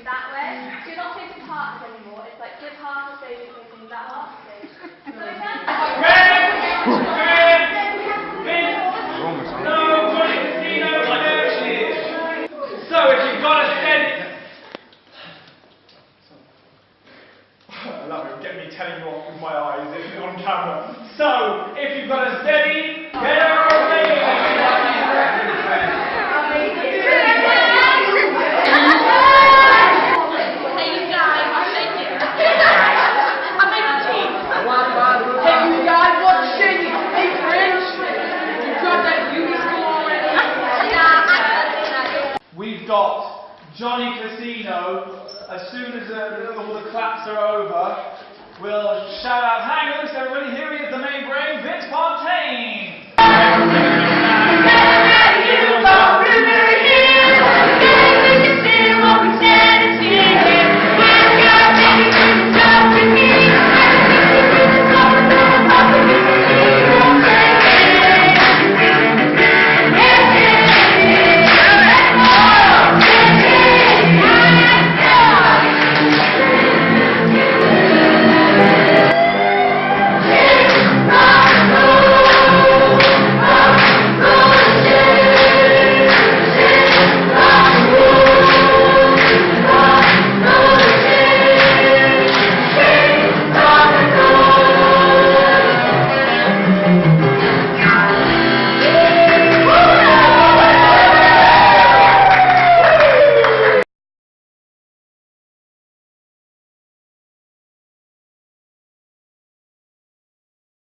facing that way. So you're not facing partners anymore. It's like give half a stage and facing that half stage. So we can. So if you've got a steady... I love it, get me telling you off with my eyes on camera. So if you've got a steady, get over We've got Johnny Casino. As soon as all the claps are over, we'll shout out, hang on, everybody, here he is, the main brain, Vince Fontaine!